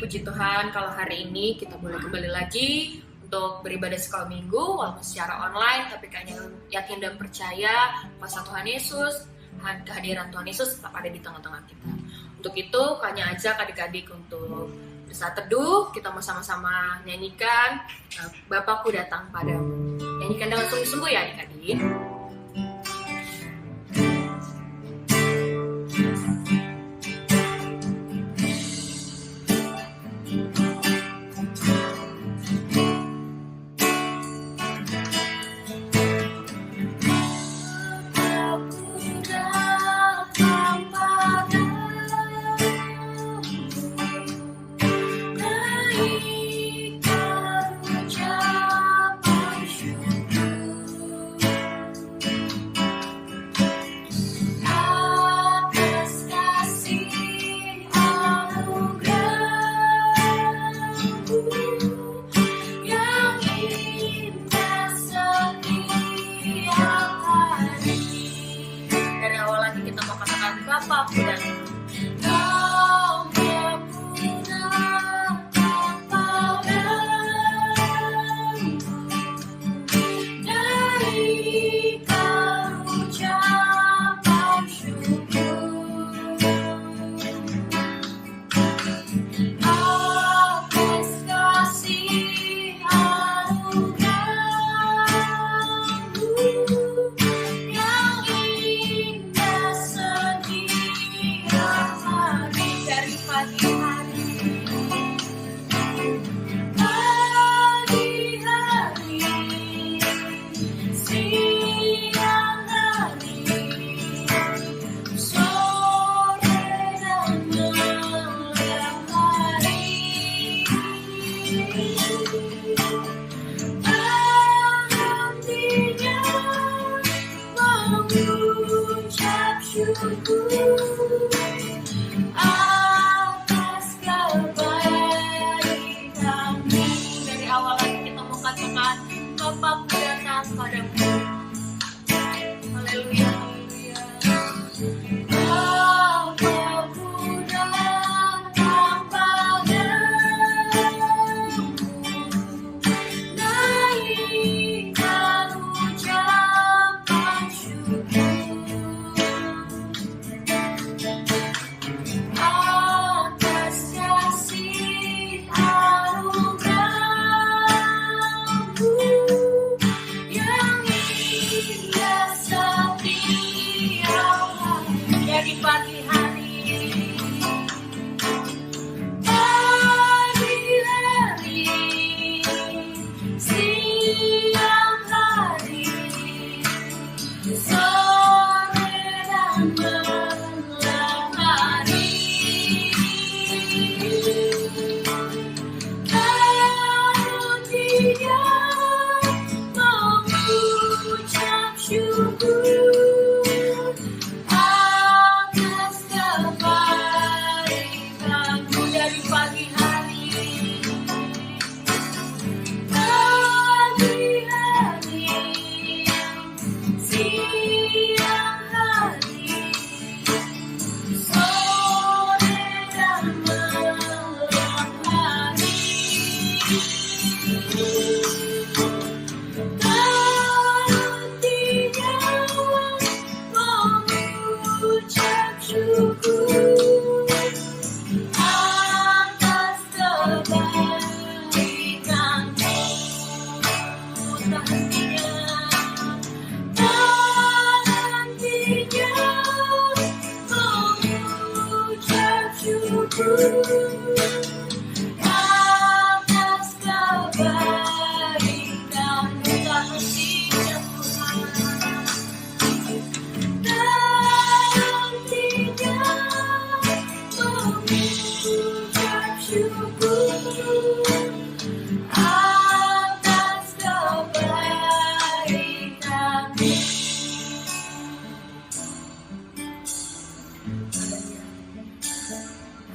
puji Tuhan kalau hari ini kita boleh kembali lagi untuk beribadah sekolah minggu walaupun secara online, tapi kayaknya yakin dan percaya kuasa Tuhan Yesus, kehadiran Tuhan Yesus tetap ada di tengah-tengah kita. Untuk itu, kayaknya ajak adik-adik untuk bersaat teduh, kita mau sama-sama nyanyikan Bapakku datang padamu. Nyanyikan dengan sungguh-sungguh ya adik-adik.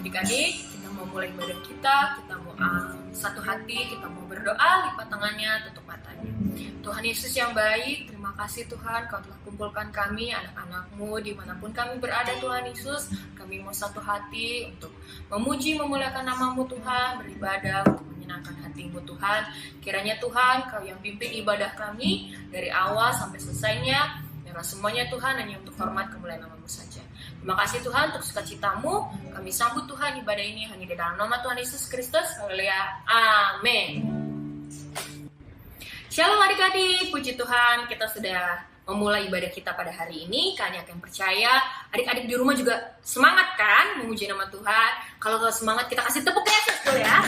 Adik-adik, kita mau mulai ibadah kita mau satu hati, kita mau berdoa, lipat tangannya, tutup matanya. Tuhan Yesus yang baik, terima kasih Tuhan, Kau telah kumpulkan kami, anak-anak-Mu, dimanapun kami berada Tuhan Yesus. Kami mau satu hati untuk memuji, memuliakan nama-Mu Tuhan, beribadah untuk menyenangkan hati-Mu Tuhan. Kiranya Tuhan, Kau yang pimpin ibadah kami dari awal sampai selesainya. Biarlah semuanya Tuhan hanya untuk hormat kemuliaan nama-Mu saja. Terima kasih Tuhan untuk sukacita-Mu. Kami sambut Tuhan ibadah ini hanya di dalam nama Tuhan Yesus Kristus. Haleluya. Amin. Shalom adik-adik, puji Tuhan, kita sudah memulai ibadah kita pada hari ini. Kalian akan percaya, adik-adik di rumah juga semangat kan memuji nama Tuhan. Kalau semangat kita kasih tepuk Yesus dulu ya.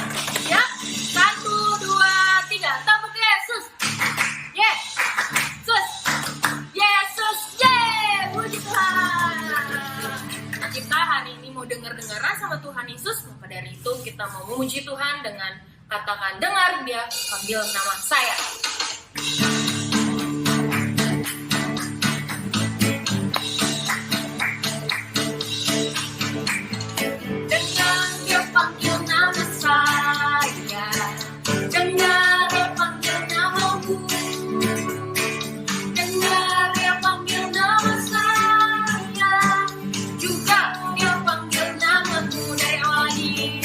Ya, 1, 2, 3, tepuk Yesus. Yesus, Yesus, puji Tuhan. Kita hari ini mau dengar-dengaran sama Tuhan Yesus. Maka dari itu kita mau memuji Tuhan dengan katakan, dengar dia panggil nama saya. Dengar dia panggil nama saya. Dengar dia panggil namamu. Dengar dia panggil nama saya. Juga dia panggil namamu dari awal ini.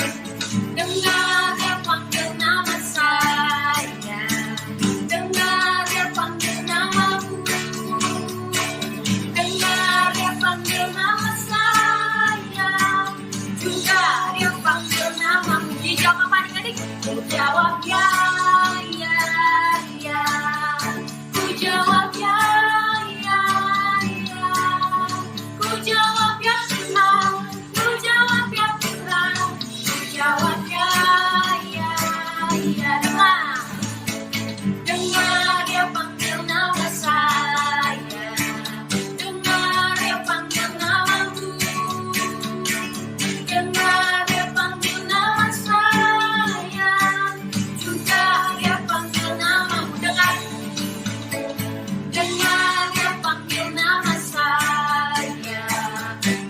Dengar dia panggil nama saya. Dengar dia panggil namamu. Dengar dia panggil nama saya. Juga dia panggil namamu. Dijawab apa adik-adik? Ku jawab ya, ya, ya. Ku jawab ya, ya, ya. Ku jawab ya Tuhan. Ku jawab ya Tuhan. Ku jawab ya, ya, ya. Dengar dia panggil nama saya. Dengar dia panggil namamu. Dengar dia panggil nama saya. Juga dia panggil namamu. Dengar. Dengar dia panggil nama saya.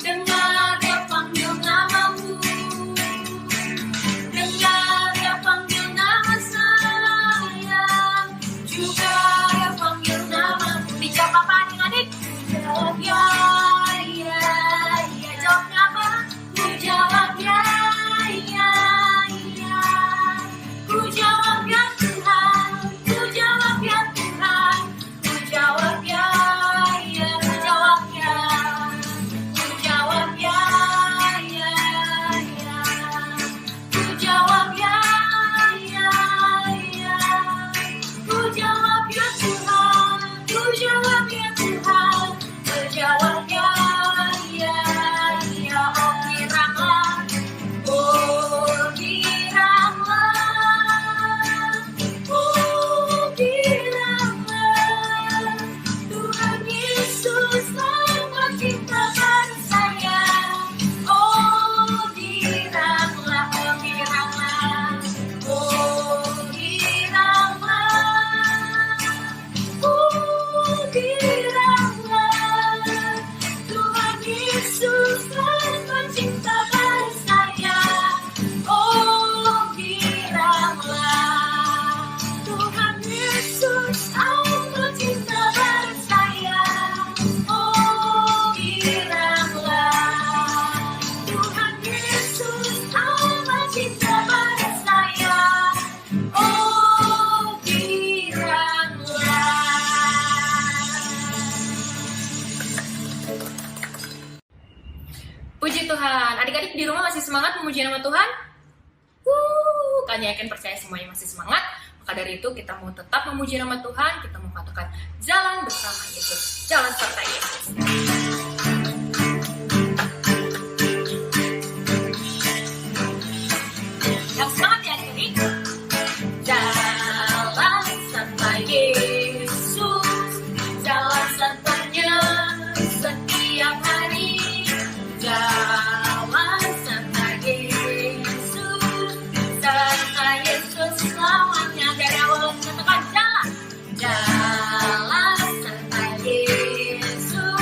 Dengar dia panggil namamu. Dengar dia panggil nama saya. Juga dia panggil namamu. Dijawab apa adik-adik? Jawab ya, ya, ya. Jawabnya apa? Ku jawab ya, ya, ya. Ku jawab ya Tuhan. Ku jawab ya Tuhan. Ku jawab ya, ya. Ku jawab ya. Ku jawab ya, ya, ya. Ku jawab ya, ya, ya. Ku jawab ya Tuhan. Ku jawab ya Tuhan. Ku jawab ya, ya, ya. Oh kiranglah, oh kiranglah, oh kiranglah. Tuhan Yesus sangat cinta pada saya. Oh kiranglah, oh kiranglah, oh kiranglah, oh kiranglah. Tuhan Yesus sangat cinta pada saya. Oh kiranglah. Tuhan Yesus sangat cinta pada saya. Oh kiranglah. Tuhan Yesus sangat cinta pada saya. Oh kiranglah. Puji Tuhan. Adik-adik di rumah masih semangat memuji nama Tuhan? Kalian yakin percaya semuanya masih semangat? Maka dari itu kita mau tetap memuji nama Tuhan. Kita mau katakan jalan bersama Yesus. Jalan serta Yesus. Yang semangat ya adik-adik. Jalan serta Yesus. Jalan sertanya setiap hari. Jalan serta Yesus. Serta Yesus selamanya. Dari awal katakan jalan. Jalan serta Yesus.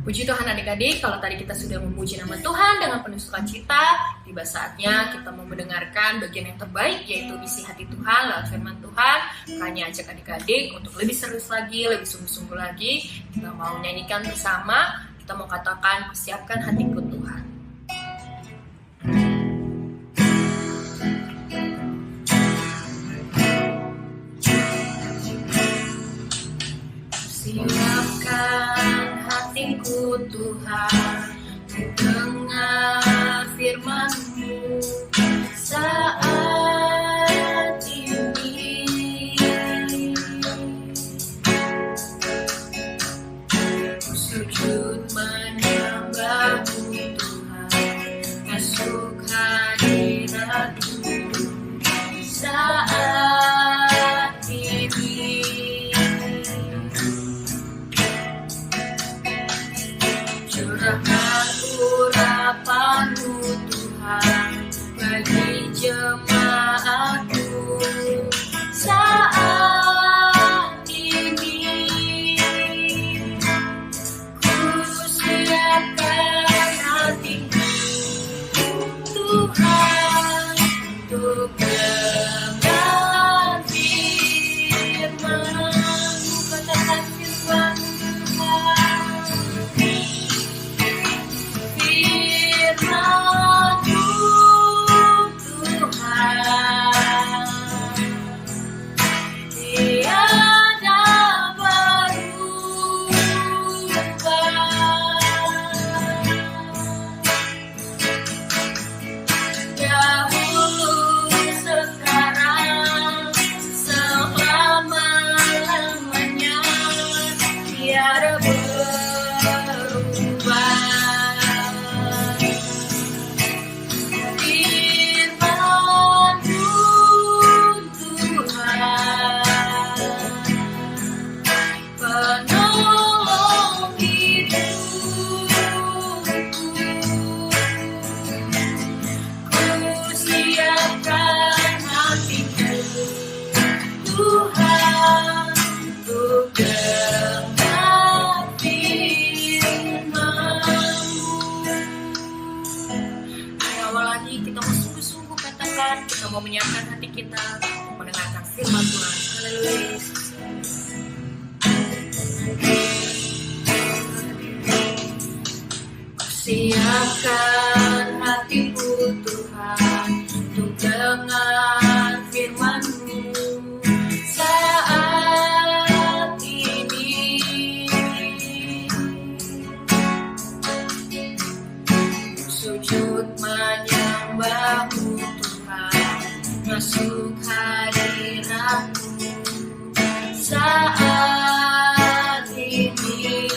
Puji Tuhan adik-adik, kalau tadi kita sudah memuji nama Tuhan dengan penuh sukacita, tiba saatnya kita mau mendengarkan bagian yang terbaik, yaitu isi hati Tuhan lewat firman Tuhan. Makanya ajak adik-adik untuk lebih serius lagi, lebih sungguh-sungguh lagi. Kita mau nyanyikan bersama, kita mau katakan, persiapkan hatiku Tuhan. Siapkan hatiku Tuhan, mendengar firman-Mu saat ini. Ku sujud menyembah-Mu Tuhan, masuk hadirat-Mu saat ini. Curahkan urapan-Mu Tuhan bagi jemaat-Mu saat ini. Ku siapkan hatiku Tuhan untuk dengar firman-Mu. Katakan firman Tuhan. Firman-Mu Tuhan, tiada berubah. Dahulu, sekarang, selama-lamanya, tiada berubah. Kita mau menyiapkan hati kita untuk mendengarkan firman Tuhan. Haleluya. Siapkan hatiku Tuhan untuk dengar firman-Mu saat ini. Sujud menyembah-Mu masuk hadirat-Mu saat ini.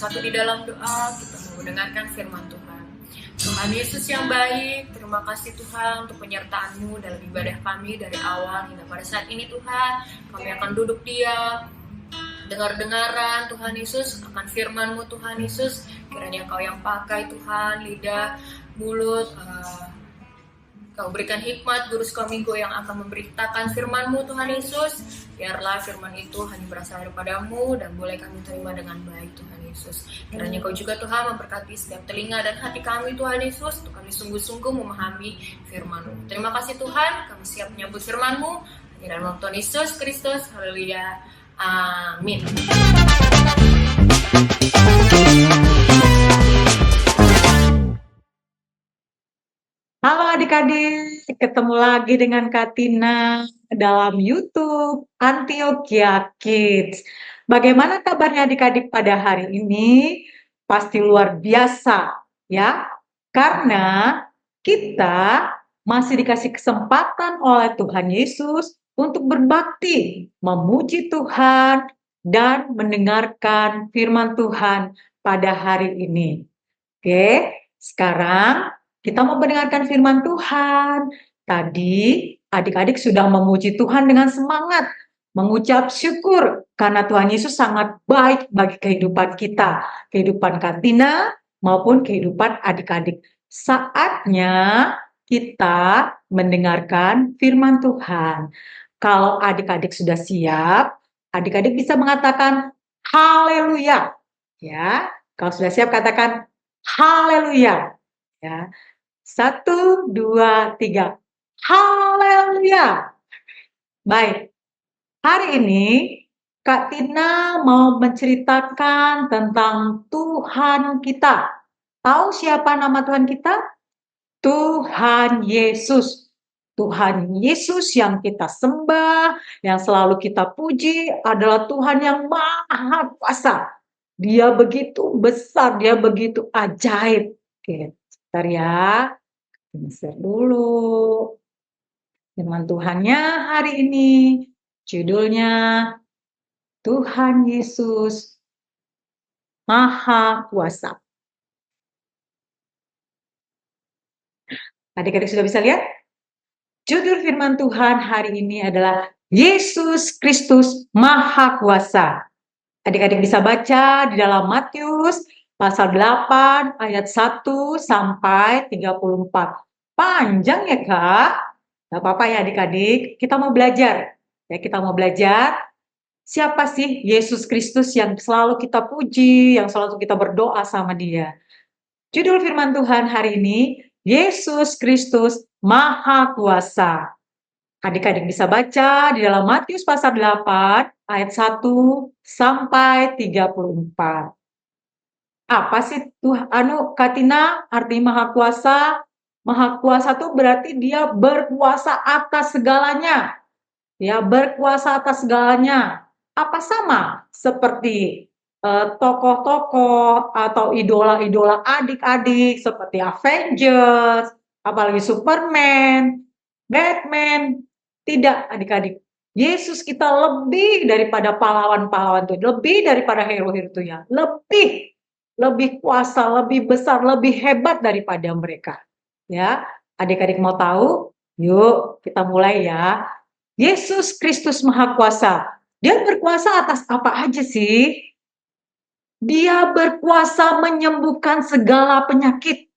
bersatu di dalam doa, kita mau mendengarkan firman Tuhan. Tuhan Yesus yang baik, terima kasih Tuhan untuk penyertaan-Mu dalam ibadah kami dari awal hingga pada saat ini Tuhan. Kami akan duduk diam, dengar-dengaran Tuhan Yesus akan firman-Mu Tuhan Yesus. Kiranya Kau yang pakai Tuhan, lidah, mulut, Kau berikan hikmat guru sekolah minggu yang akan memberitakan firman-Mu Tuhan Yesus. Biarlah firman itu hanya berasal daripada-Mu dan boleh kami terima dengan baik Tuhan Yesus. Kiranya Kau juga Tuhan memberkati setiap telinga dan hati kami Tuhan Yesus, untuk kami sungguh-sungguh memahami firman-Mu. Terima kasih Tuhan, kami siap menyambut firman-Mu. Hanya dalam nama Tuhan Yesus Kristus, haleluya, amin. Halo adik-adik, ketemu lagi dengan Kak Tina dalam YouTube Antioquia Kids. Bagaimana kabarnya adik-adik pada hari ini? Pasti luar biasa ya, karena kita masih dikasih kesempatan oleh Tuhan Yesus untuk berbakti, memuji Tuhan, dan mendengarkan firman Tuhan pada hari ini. Oke, sekarang kita mau mendengarkan firman Tuhan. Tadi adik-adik sudah memuji Tuhan dengan semangat, mengucap syukur karena Tuhan Yesus sangat baik bagi kehidupan kita, kehidupan Kak Tina maupun kehidupan adik-adik. Saatnya kita mendengarkan firman Tuhan. Kalau adik-adik sudah siap, adik-adik bisa mengatakan haleluya. Ya, kalau sudah siap katakan haleluya. Ya. 1, 2, 3. Haleluya. Baik. Hari ini Kak Tina mau menceritakan tentang Tuhan kita. Tahu siapa nama Tuhan kita? Tuhan Yesus. Tuhan Yesus yang kita sembah, yang selalu kita puji adalah Tuhan yang Maha Kuasa. Dia begitu besar, dia begitu ajaib. Oke, sebentar ya. Share dulu. Firman Tuhannya hari ini judulnya Tuhan Yesus Maha Kuasa. Adik-adik sudah bisa lihat? Judul firman Tuhan hari ini adalah Yesus Kristus Maha Kuasa. Adik-adik bisa baca di dalam Matius pasal 8 ayat 1 sampai 34. Panjang ya Kak? Gak apa-apa ya adik-adik, kita mau belajar. Ya, kita mau belajar siapa sih Yesus Kristus yang selalu kita puji, yang selalu kita berdoa sama Dia. Judul firman Tuhan hari ini, Yesus Kristus Maha Kuasa. Adik-adik bisa baca di dalam Matius pasal 8 ayat 1 sampai 34. Apa sih Kak Tina arti Maha Kuasa? Maha Kuasa itu berarti dia berkuasa atas segalanya. Ya, berkuasa atas segalanya. Apa sama seperti tokoh-tokoh atau idola-idola adik-adik seperti Avengers, apalagi Superman, Batman? Tidak, adik-adik. Yesus kita lebih daripada pahlawan-pahlawan itu, lebih daripada hero-hero itu ya. Lebih kuasa, lebih besar, lebih hebat daripada mereka. Ya, adik-adik mau tahu? Yuk, kita mulai ya. Yesus Kristus Maha Kuasa. Dia berkuasa atas apa aja sih? Dia berkuasa menyembuhkan segala penyakit.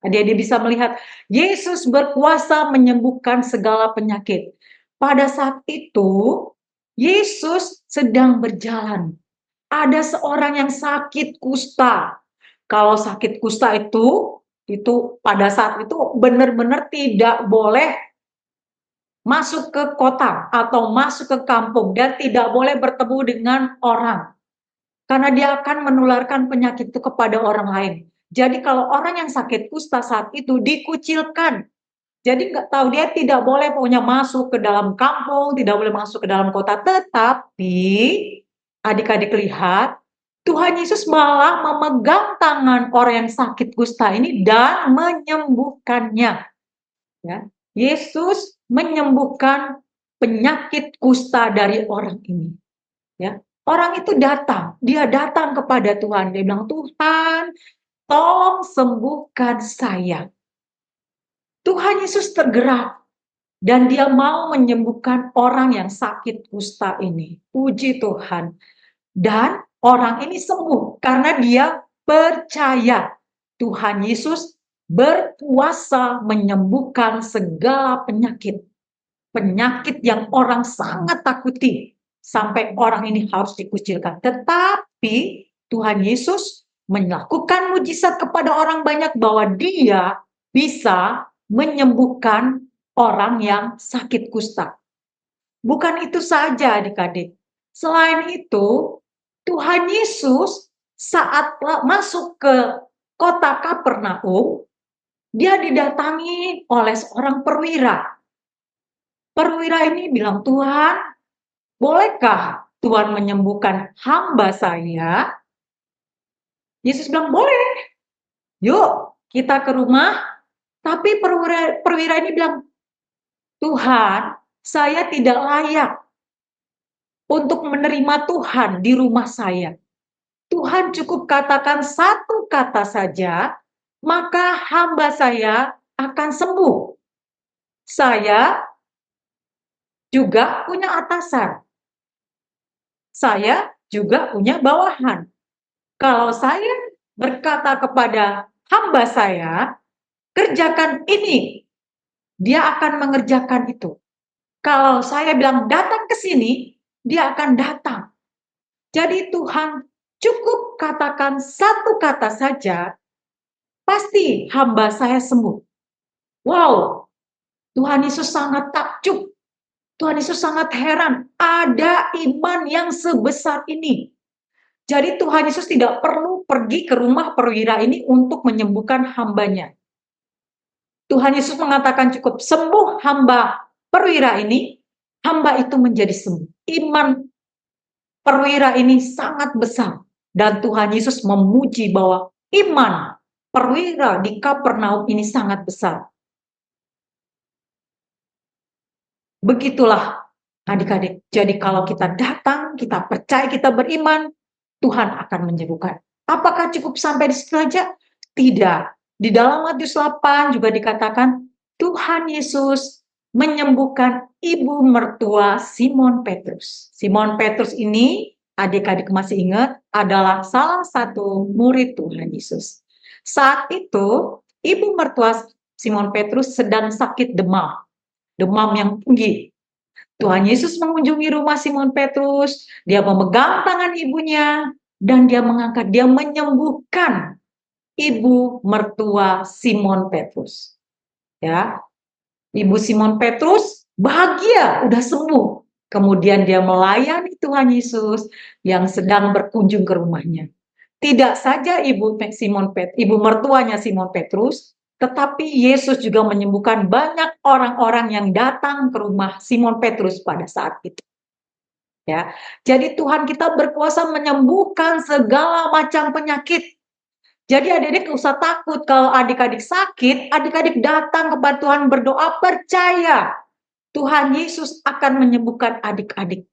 Dia bisa melihat Yesus berkuasa menyembuhkan segala penyakit. Pada saat itu, Yesus sedang berjalan. Ada seorang yang sakit kusta. Kalau sakit kusta itu pada saat itu benar-benar tidak boleh masuk ke kota atau masuk ke kampung dan tidak boleh bertemu dengan orang. Karena dia akan menularkan penyakit itu kepada orang lain. Jadi kalau orang yang sakit kusta saat itu dikucilkan. Jadi nggak tahu dia tidak boleh pokoknya masuk ke dalam kampung, tidak boleh masuk ke dalam kota. Tetapi adik-adik lihat, Tuhan Yesus malah memegang tangan orang yang sakit kusta ini dan menyembuhkannya. Ya, Yesus menyembuhkan penyakit kusta dari orang ini. Ya, Orang itu datang, dia datang kepada Tuhan. Dia bilang, Tuhan, tolong sembuhkan saya. Tuhan Yesus tergerak dan dia mau menyembuhkan orang yang sakit kusta ini. Puji Tuhan. Dan orang ini sembuh karena dia percaya Tuhan Yesus berkuasa menyembuhkan segala penyakit. Penyakit yang orang sangat takuti. Sampai orang ini harus dikucilkan. Tetapi Tuhan Yesus melakukan mujizat kepada orang banyak bahwa dia bisa menyembuhkan orang yang sakit kusta. Bukan itu saja adik-adik. Selain itu, Tuhan Yesus saat masuk ke kota Kapernaum, dia didatangi oleh seorang perwira. Perwira ini bilang, Tuhan, bolehkah Tuhan menyembuhkan hamba saya? Yesus bilang, boleh. Yuk, kita ke rumah. Tapi perwira ini bilang, Tuhan, saya tidak layak untuk menerima Tuhan di rumah saya. Tuhan cukup katakan satu kata saja, maka hamba saya akan sembuh. Saya juga punya atasan. Saya juga punya bawahan. Kalau saya berkata kepada hamba saya, kerjakan ini, dia akan mengerjakan itu. Kalau saya bilang datang ke sini, dia akan datang. Jadi Tuhan cukup katakan satu kata saja, pasti hamba saya sembuh. Wow, Tuhan Yesus sangat takjub. Tuhan Yesus sangat heran, ada iman yang sebesar ini. Jadi Tuhan Yesus tidak perlu pergi ke rumah perwira ini untuk menyembuhkan hambanya. Tuhan Yesus mengatakan cukup sembuh hamba perwira ini, hamba itu menjadi sembuh. Iman perwira ini sangat besar. Dan Tuhan Yesus memuji bahwa iman perwira di Kapernaum ini sangat besar. Begitulah adik-adik. Jadi kalau kita datang, kita percaya, kita beriman, Tuhan akan menyembuhkan. Apakah cukup sampai di situ saja? Tidak. Di dalam Matius 8 juga dikatakan, Tuhan Yesus menyembuhkan ibu mertua Simon Petrus. Simon Petrus ini, adik-adik masih ingat, adalah salah satu murid Tuhan Yesus. Saat itu, ibu mertua Simon Petrus sedang sakit demam yang tinggi. Tuhan Yesus mengunjungi rumah Simon Petrus, dia memegang tangan ibunya, dan dia mengangkat, dia menyembuhkan ibu mertua Simon Petrus. Ya, ibu Simon Petrus bahagia, udah sembuh. Kemudian dia melayani Tuhan Yesus yang sedang berkunjung ke rumahnya. Tidak saja ibu mertuanya Simon Petrus, tetapi Yesus juga menyembuhkan banyak orang-orang yang datang ke rumah Simon Petrus pada saat itu. Ya, jadi Tuhan kita berkuasa menyembuhkan segala macam penyakit. Jadi adik-adik gak usah takut kalau adik-adik sakit, adik-adik datang kepada Tuhan berdoa, percaya Tuhan Yesus akan menyembuhkan adik-adik.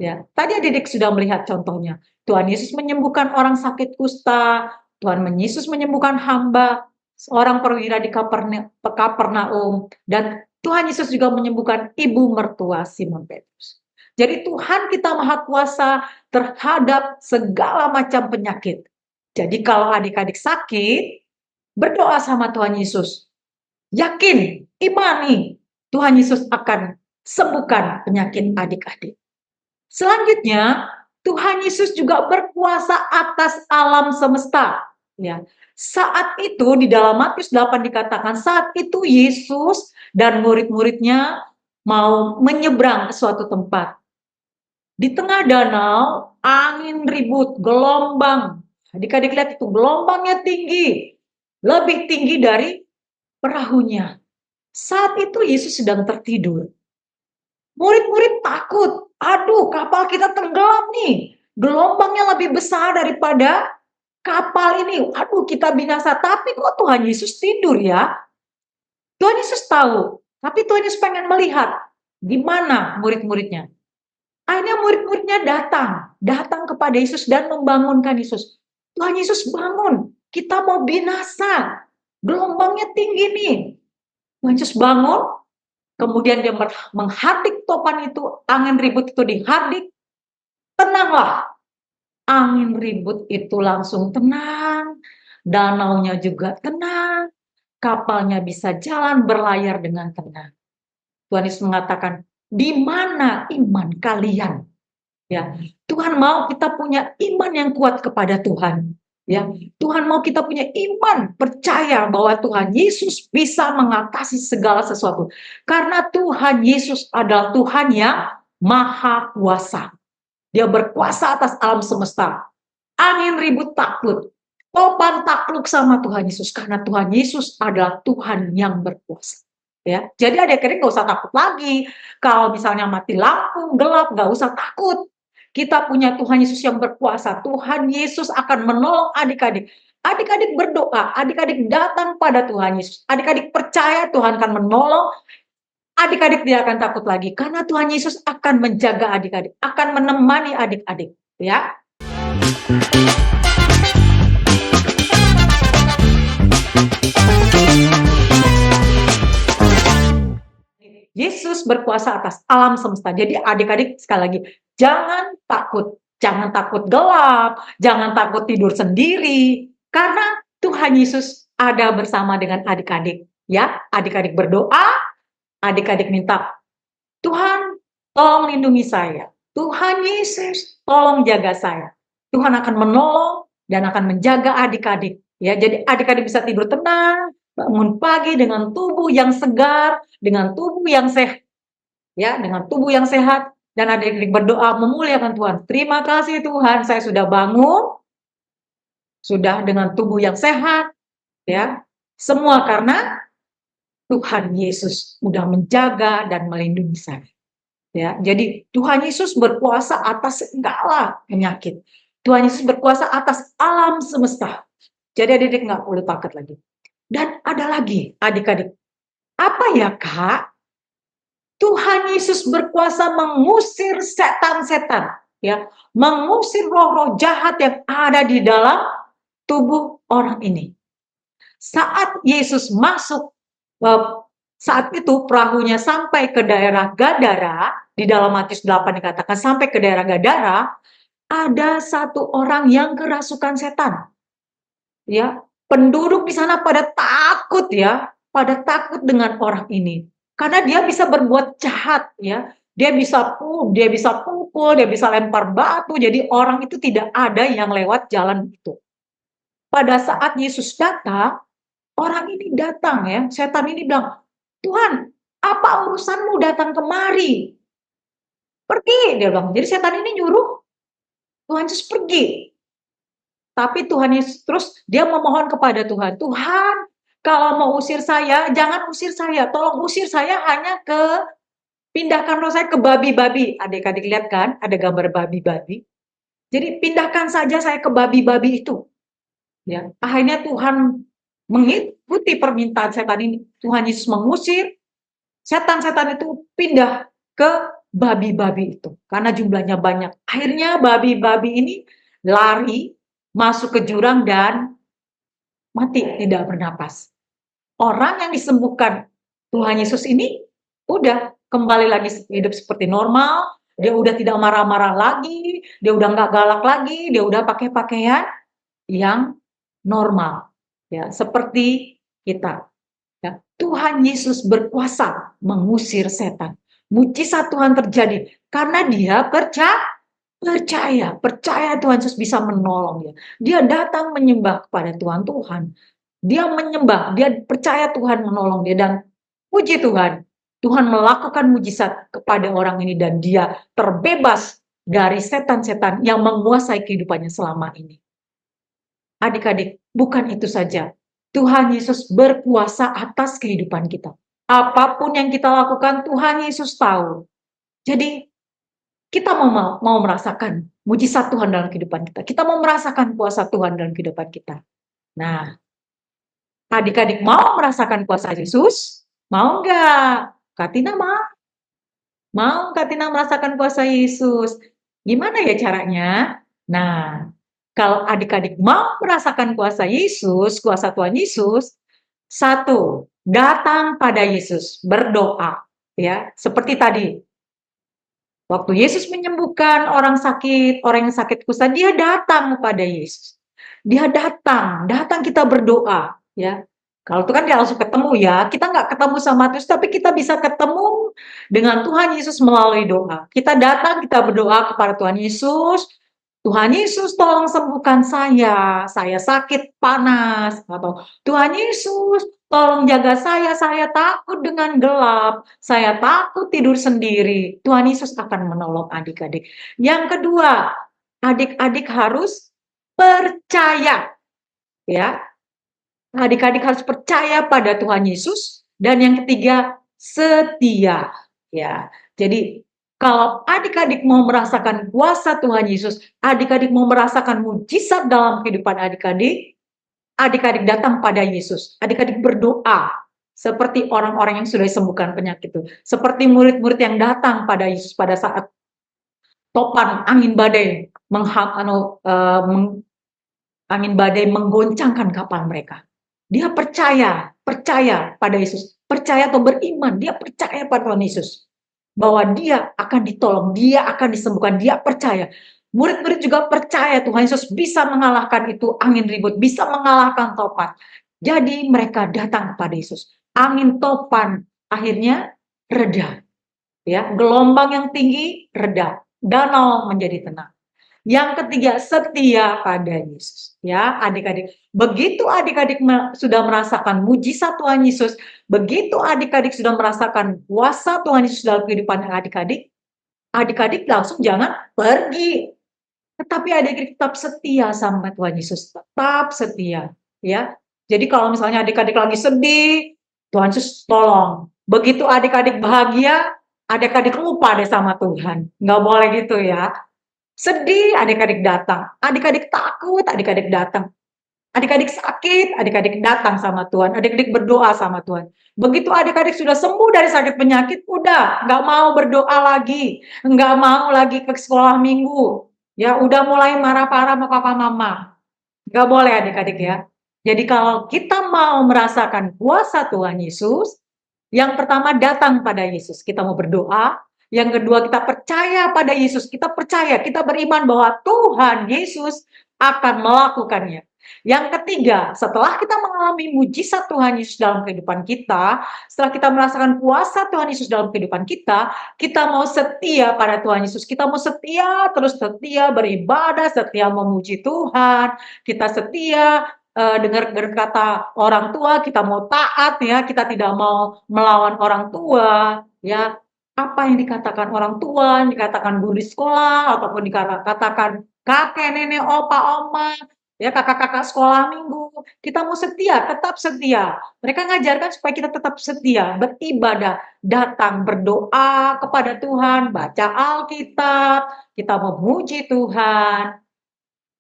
Ya, tadi adik-adik sudah melihat contohnya. Tuhan Yesus menyembuhkan orang sakit kusta, Tuhan Yesus menyembuhkan hamba, seorang perwira di Kapernaum, dan Tuhan Yesus juga menyembuhkan ibu mertua Simon Petrus. Jadi Tuhan kita maha kuasa terhadap segala macam penyakit. Jadi kalau adik-adik sakit, berdoa sama Tuhan Yesus. Yakin, imani, Tuhan Yesus akan sembuhkan penyakit adik-adik. Selanjutnya, Tuhan Yesus juga berkuasa atas alam semesta. Ya. Saat itu di dalam Matius 8 dikatakan, saat itu Yesus dan murid-muridnya mau menyeberang ke suatu tempat. Di tengah danau, angin ribut, gelombang. Adik-adik lihat itu, gelombangnya tinggi. Lebih tinggi dari perahunya. Saat itu Yesus sedang tertidur. Murid-murid takut. Aduh, kapal kita tenggelam nih. Gelombangnya lebih besar daripada kapal ini. Aduh, kita binasa. Tapi kok Tuhan Yesus tidur ya? Tuhan Yesus tahu. Tapi Tuhan Yesus pengen melihat di mana murid-muridnya. Akhirnya murid-muridnya datang kepada Yesus dan membangunkan Yesus. Tuhan Yesus bangun, kita mau binasa, gelombangnya tinggi nih. Tuhan Yesus bangun, kemudian dia menghardik topan itu, angin ribut itu dihardik, tenanglah. Angin ribut itu langsung tenang, danaunya juga tenang, kapalnya bisa jalan berlayar dengan tenang. Tuhan Yesus mengatakan, di mana iman kalian? Ya, Tuhan mau kita punya iman yang kuat kepada Tuhan. Ya, Tuhan mau kita punya iman, percaya bahwa Tuhan Yesus bisa mengatasi segala sesuatu. Karena Tuhan Yesus adalah Tuhan yang maha kuasa. Dia berkuasa atas alam semesta. Angin ribut takluk. Topan takluk sama Tuhan Yesus. Karena Tuhan Yesus adalah Tuhan yang berkuasa. Ya, jadi adik-adik nggak usah takut lagi. Kalau misalnya mati lampu, gelap, nggak usah takut. Kita punya Tuhan Yesus yang berkuasa. Tuhan Yesus akan menolong adik-adik. Adik-adik berdoa, adik-adik datang pada Tuhan Yesus. Adik-adik percaya Tuhan akan menolong. Adik-adik tidak akan takut lagi. Karena Tuhan Yesus akan menjaga adik-adik. Akan menemani adik-adik. Ya. Yesus berkuasa atas alam semesta. Jadi adik-adik sekali lagi, jangan takut. Jangan takut gelap, jangan takut tidur sendiri. Karena Tuhan Yesus ada bersama dengan adik-adik. Ya, adik-adik berdoa, adik-adik minta, Tuhan tolong lindungi saya. Tuhan Yesus tolong jaga saya. Tuhan akan menolong dan akan menjaga adik-adik. Ya, jadi adik-adik bisa tidur tenang, bangun pagi dengan tubuh yang segar, dengan tubuh yang sehat, ya, dengan tubuh yang sehat, dan adik-adik berdoa memuliakan Tuhan. Terima kasih Tuhan, saya sudah bangun, sudah dengan tubuh yang sehat, ya. Semua karena Tuhan Yesus sudah menjaga dan melindungi saya. Ya, jadi Tuhan Yesus berkuasa atas segala penyakit. Tuhan Yesus berkuasa atas alam semesta. Jadi adik-adik nggak perlu takut lagi. Dan ada lagi, adik-adik. Apa ya, Kak? Tuhan Yesus berkuasa mengusir setan-setan, ya, mengusir roh-roh jahat yang ada di dalam tubuh orang ini. Saat Yesus masuk, saat itu perahunya sampai ke daerah Gadara, di dalam Matius 8 dikatakan sampai ke daerah Gadara, ada satu orang yang kerasukan setan. Ya, penduduk di sana pada takut ya, pada takut dengan orang ini. Karena dia bisa berbuat jahat ya. Dia bisa pukul, dia bisa lempar batu. Jadi orang itu tidak ada yang lewat jalan itu. Pada saat Yesus datang, orang ini datang ya. Setan ini bilang, "Tuhan, apa urusanmu datang kemari? Pergi," dia bilang. Jadi setan ini nyuruh Tuhan Yesus pergi. Tapi Tuhan Yesus terus dia memohon kepada Tuhan, "Tuhan, kalau mau usir saya, jangan usir saya. Tolong usir saya hanya ke pindahkan roh saya ke babi-babi." Adik-adik lihat kan, ada gambar babi-babi. Jadi pindahkan saja saya ke babi-babi itu. Ya, akhirnya Tuhan mengikuti permintaan setan ini. Tuhan Yesus mengusir setan-setan itu pindah ke babi-babi itu karena jumlahnya banyak. Akhirnya babi-babi ini lari masuk ke jurang dan mati, tidak bernapas. Orang yang disembuhkan Tuhan Yesus ini udah kembali lagi hidup seperti normal, dia udah tidak marah-marah lagi, dia udah nggak galak lagi, dia udah pakai pakaian yang normal, ya seperti kita. Ya, Tuhan Yesus berkuasa mengusir setan. Mujizat Tuhan terjadi karena dia percaya Tuhan Yesus bisa menolong dia. Dia datang menyembah kepada Tuhan. Dia menyembah, dia percaya Tuhan menolong dia dan puji Tuhan. Tuhan melakukan mujizat kepada orang ini dan dia terbebas dari setan-setan yang menguasai kehidupannya selama ini. Adik-adik, bukan itu saja. Tuhan Yesus berkuasa atas kehidupan kita. Apapun yang kita lakukan, Tuhan Yesus tahu. Jadi, kita mau merasakan mujizat Tuhan dalam kehidupan kita. Kita mau merasakan kuasa Tuhan dalam kehidupan kita. Nah, adik-adik mau merasakan kuasa Yesus? Mau nggak? Kak Tina mau? Mau Kak Tina merasakan kuasa Yesus? Gimana ya caranya? Nah, kalau adik-adik mau merasakan kuasa Yesus, kuasa Tuhan Yesus, satu, datang pada Yesus, berdoa. Ya, seperti tadi, waktu Yesus menyembuhkan orang yang sakit kusta, dia datang kepada Yesus. Dia datang kita berdoa, ya. Kalau itu kan dia langsung ketemu ya, kita nggak ketemu sama Yesus, tapi kita bisa ketemu dengan Tuhan Yesus melalui doa. Kita datang, kita berdoa kepada Tuhan Yesus, Tuhan Yesus tolong sembuhkan saya sakit panas, atau Tuhan Yesus tolong jaga saya takut dengan gelap, saya takut tidur sendiri. Tuhan Yesus akan menolong adik-adik. Yang kedua, adik-adik harus percaya, ya. Adik-adik harus percaya pada Tuhan Yesus. Dan yang ketiga, setia, ya. Jadi kalau adik-adik mau merasakan kuasa Tuhan Yesus, adik-adik mau merasakan mujizat dalam kehidupan adik-adik, adik-adik datang pada Yesus, adik-adik berdoa seperti orang-orang yang sudah disembuhkan penyakit itu, seperti murid-murid yang datang pada Yesus pada saat topan angin badai angin badai menggoncangkan kapal mereka. Dia percaya pada Yesus, percaya atau beriman, dia percaya pada Tuhan Yesus bahwa dia akan ditolong, dia akan disembuhkan, dia percaya. Murid-murid juga percaya Tuhan Yesus bisa mengalahkan itu angin ribut, bisa mengalahkan topan. Jadi mereka datang kepada Yesus. Angin topan akhirnya reda, ya, gelombang yang tinggi reda, danau menjadi tenang. Yang ketiga, setia pada Yesus. Ya, adik-adik. Begitu adik-adik sudah merasakan mujizat Tuhan Yesus, begitu adik-adik sudah merasakan kuasa Tuhan Yesus dalam kehidupan adik-adik, adik-adik langsung jangan pergi. Tetapi adik-adik tetap setia sama Tuhan Yesus, tetap setia. Ya, jadi kalau misalnya adik-adik lagi sedih, Tuhan Yesus tolong. Begitu adik-adik bahagia, adik-adik lupa deh sama Tuhan. Nggak boleh gitu ya. Sedih, adik-adik datang. Adik-adik takut, adik-adik datang. Adik-adik sakit, adik-adik datang sama Tuhan. Adik-adik berdoa sama Tuhan. Begitu adik-adik sudah sembuh dari sakit penyakit, udah nggak mau berdoa lagi, nggak mau lagi ke sekolah minggu. Ya, udah mulai marah-marah sama papa mama. Nggak boleh adik-adik ya. Jadi kalau kita mau merasakan kuasa Tuhan Yesus, yang pertama datang pada Yesus. Kita mau berdoa. Yang kedua kita percaya pada Yesus. Kita percaya, kita beriman bahwa Tuhan Yesus akan melakukannya. Yang ketiga, setelah kita mengalami mujizat Tuhan Yesus dalam kehidupan kita, setelah kita merasakan kuasa Tuhan Yesus dalam kehidupan kita mau setia pada Tuhan Yesus. Kita mau setia, terus setia beribadah, setia memuji Tuhan. Kita setia dengar kata orang tua, kita mau taat ya, kita tidak mau melawan orang tua ya. Apa yang dikatakan orang tua, yang dikatakan guru di sekolah, ataupun dikatakan kakek, nenek, opa, oma, ya kakak-kakak sekolah minggu, kita mau setia, tetap setia. Mereka ngajarkan supaya kita tetap setia, beribadah, datang berdoa kepada Tuhan, baca Alkitab, kita memuji Tuhan.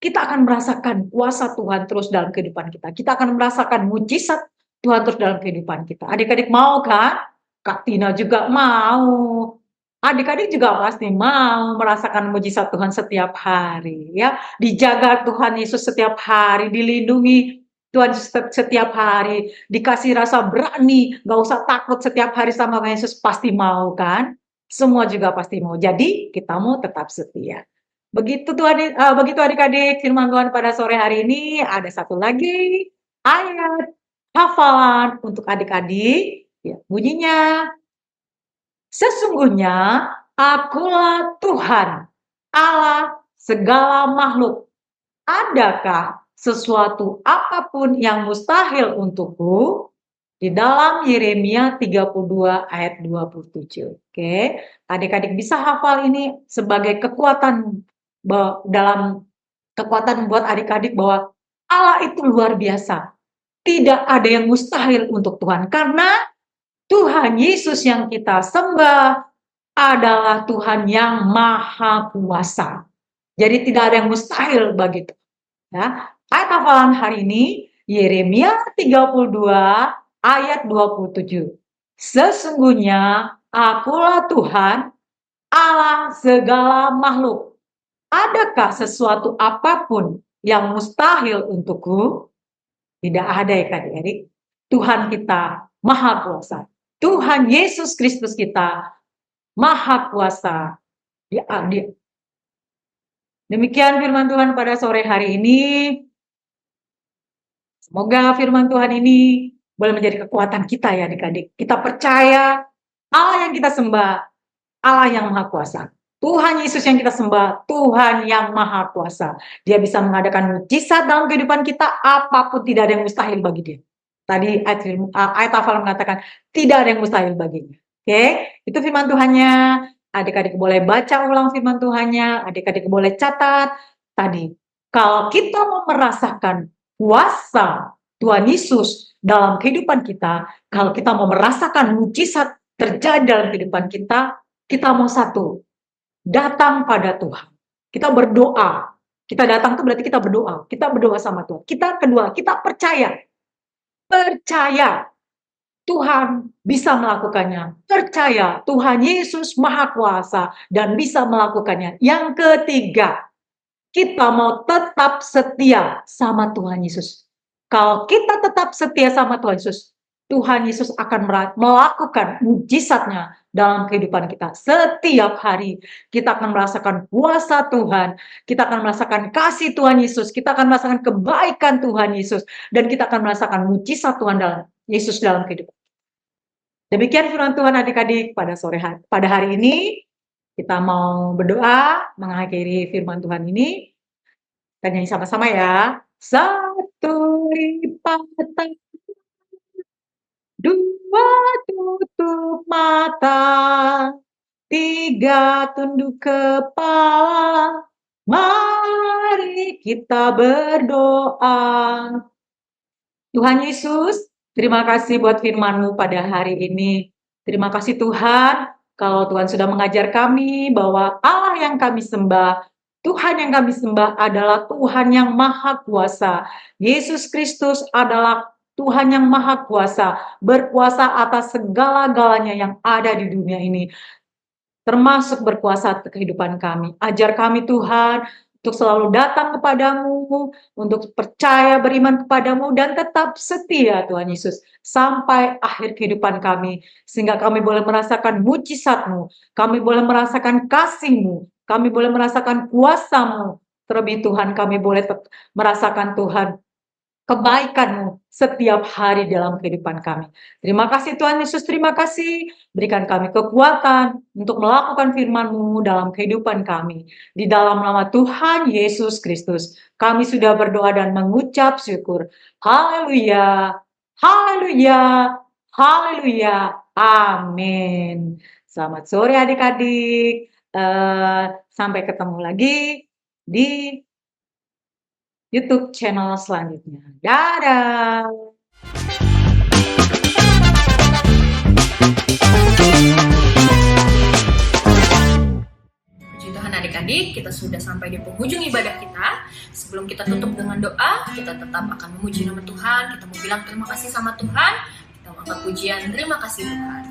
Kita akan merasakan kuasa Tuhan terus dalam kehidupan kita. Kita akan merasakan mujizat Tuhan terus dalam kehidupan kita. Adik-adik mau kan? Kak Tina juga mau. Adik-adik juga pasti mau merasakan mujizat Tuhan setiap hari, ya. Dijaga Tuhan Yesus setiap hari, dilindungi Tuhan setiap hari, dikasih rasa berani, gak usah takut setiap hari sama Tuhan Yesus, pasti mau kan? Semua juga pasti mau. Jadi kita mau tetap setia. Begitu adik-adik firman Tuhan pada sore hari ini. Ada satu lagi ayat hafalan untuk adik-adik. Ya, bunyinya, sesungguhnya akulah Tuhan, Allah segala makhluk. Adakah sesuatu apapun yang mustahil untukku? Di dalam Yeremia 32 ayat 27. Oke, adik-adik bisa hafal ini sebagai kekuatan dalam kekuatan buat adik-adik bahwa Allah itu luar biasa. Tidak ada yang mustahil untuk Tuhan karena Tuhan Yesus yang kita sembah adalah Tuhan yang maha kuasa. Jadi tidak ada yang mustahil bagi Tuhan. Ya. Ayat hafalan hari ini Yeremia 32 ayat 27. Sesungguhnya akulah Tuhan, Allah segala makhluk. Adakah sesuatu apapun yang mustahil untukku? Tidak ada ya adik-adik. Tuhan kita Maha Kuasa. Tuhan Yesus Kristus kita Maha Kuasa. Demikian firman Tuhan pada sore hari ini. Semoga firman Tuhan ini boleh menjadi kekuatan kita ya adik-adik. Kita percaya Allah yang kita sembah, Allah yang Maha Kuasa. Tuhan Yesus yang kita sembah, Tuhan yang Maha Kuasa. Dia bisa mengadakan mujizat dalam kehidupan kita, apapun tidak ada yang mustahil bagi dia. Tadi ayat hafal mengatakan, tidak ada yang mustahil baginya. Oke, itu firman Tuhannya. Adik-adik boleh baca ulang firman Tuhannya, adik-adik boleh catat. Tadi, kalau kita mau merasakan kuasa Tuhan Yesus dalam kehidupan kita, kalau kita mau merasakan mujizat terjadi dalam kehidupan kita mau satu, datang pada Tuhan. Kita berdoa. Kita datang itu berarti kita berdoa. Kita berdoa sama Tuhan. Kita kedua, kita percaya. Percaya Tuhan bisa melakukannya. Percaya Tuhan Yesus Maha Kuasa dan bisa melakukannya. Yang ketiga, kita mau tetap setia sama Tuhan Yesus. Kalau kita tetap setia sama Tuhan Yesus, Tuhan Yesus akan melakukan mujizatnya dalam kehidupan kita. Setiap hari kita akan merasakan kuasa Tuhan, kita akan merasakan kasih Tuhan Yesus, kita akan merasakan kebaikan Tuhan Yesus, dan kita akan merasakan mujizat Tuhan dalam Yesus dalam kehidupan. Demikian firman Tuhan adik-adik pada hari ini. Kita mau berdoa mengakhiri firman Tuhan ini. Kita nyanyi sama-sama ya. Satu lipat tangan, dua tutup mata, tiga tunduk kepala. Mari kita berdoa. Tuhan Yesus, terima kasih buat firman-Mu pada hari ini. Terima kasih Tuhan, kalau Tuhan sudah mengajar kami bahwa Allah yang kami sembah, Tuhan yang kami sembah adalah Tuhan yang Maha Kuasa. Yesus Kristus adalah Tuhan yang Maha Kuasa, berkuasa atas segala-galanya yang ada di dunia ini, termasuk berkuasa atas kehidupan kami. Ajar kami Tuhan, untuk selalu datang kepadamu, untuk percaya beriman kepadamu, dan tetap setia Tuhan Yesus, sampai akhir kehidupan kami, sehingga kami boleh merasakan mujizat-Mu, kami boleh merasakan kasih-Mu, kami boleh merasakan kuasa-Mu, terlebih Tuhan kami boleh merasakan Tuhan kebaikan-Mu setiap hari dalam kehidupan kami. Terima kasih Tuhan Yesus, terima kasih. Berikan kami kekuatan untuk melakukan firman-Mu dalam kehidupan kami. Di dalam nama Tuhan Yesus Kristus, kami sudah berdoa dan mengucap syukur. Haleluya, haleluya, haleluya, amin. Selamat sore adik-adik. Sampai ketemu lagi di YouTube channel selanjutnya. Dadah! Puji Tuhan adik-adik, kita sudah sampai di penghujung ibadah kita. Sebelum kita tutup dengan doa, kita tetap akan memuji nama Tuhan. Kita mau bilang terima kasih sama Tuhan. Kita mau angkat pujian, terima kasih Tuhan.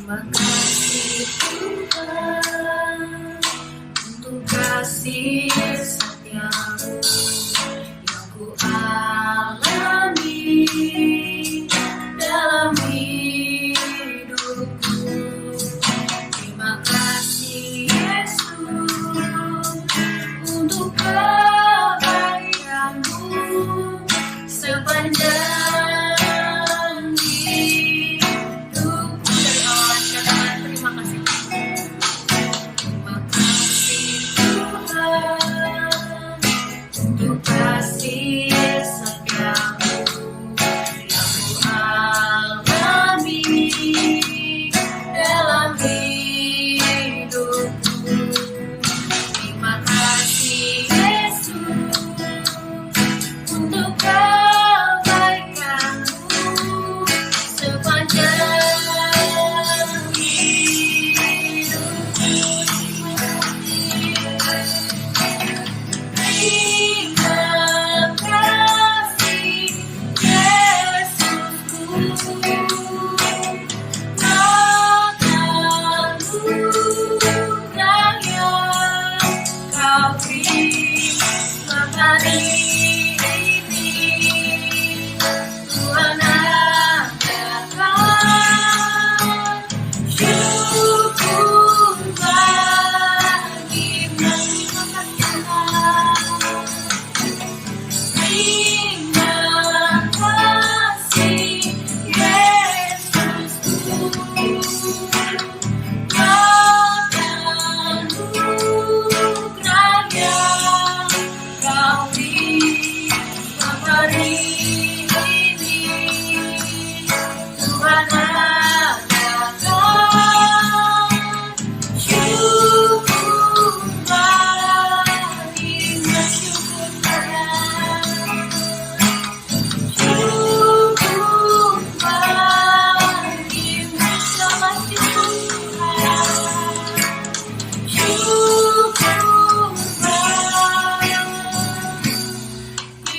Terima kasih Tuhan untuk kasih setiamu yang ku alami dalam hidupku. Terima kasih Yesus untuk kebaikan-Mu sepanjang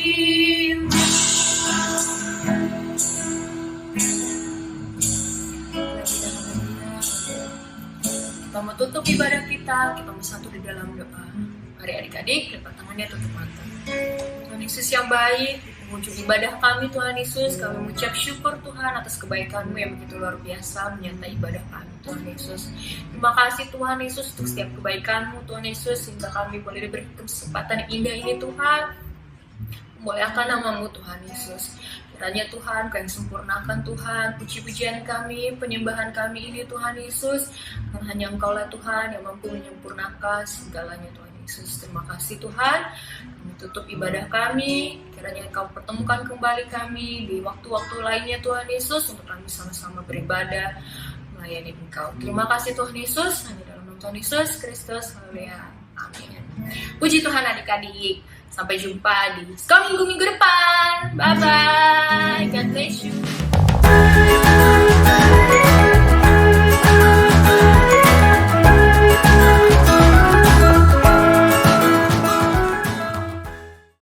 Kita mau tutup ibadah kita mau satu di dalam doa. Mari adik-adik, lipat tangannya, tutup mata. Tuhan Yesus yang baik, di penghujung ibadah kami Tuhan Yesus, kami mengucap syukur Tuhan atas kebaikan-Mu yang begitu luar biasa menyertai ibadah kami Tuhan Yesus. Terima kasih Tuhan Yesus untuk setiap kebaikan-Mu Tuhan Yesus, sehingga kami boleh diberi kesempatan yang indah ini Tuhan. Muliakan nama-Mu Tuhan Yesus. Kiranya Tuhan, Kau yang sempurnakan Tuhan puji-pujian kami, penyembahan kami ini Tuhan Yesus. Karena hanya Engkau lah Tuhan yang mampu menyempurnakan segalanya Tuhan Yesus. Terima kasih Tuhan. Kami tutup ibadah kami. Kiranya Engkau pertemukan kembali kami di waktu-waktu lainnya Tuhan Yesus, untuk kami sama-sama beribadah melayani Engkau. Terima kasih Tuhan Yesus. Hanya dalam nama Tuhan Yesus Kristus. Haleluya. Amin. Puji Tuhan adik-adik. Sampai jumpa di sekolah minggu depan. Bye-bye.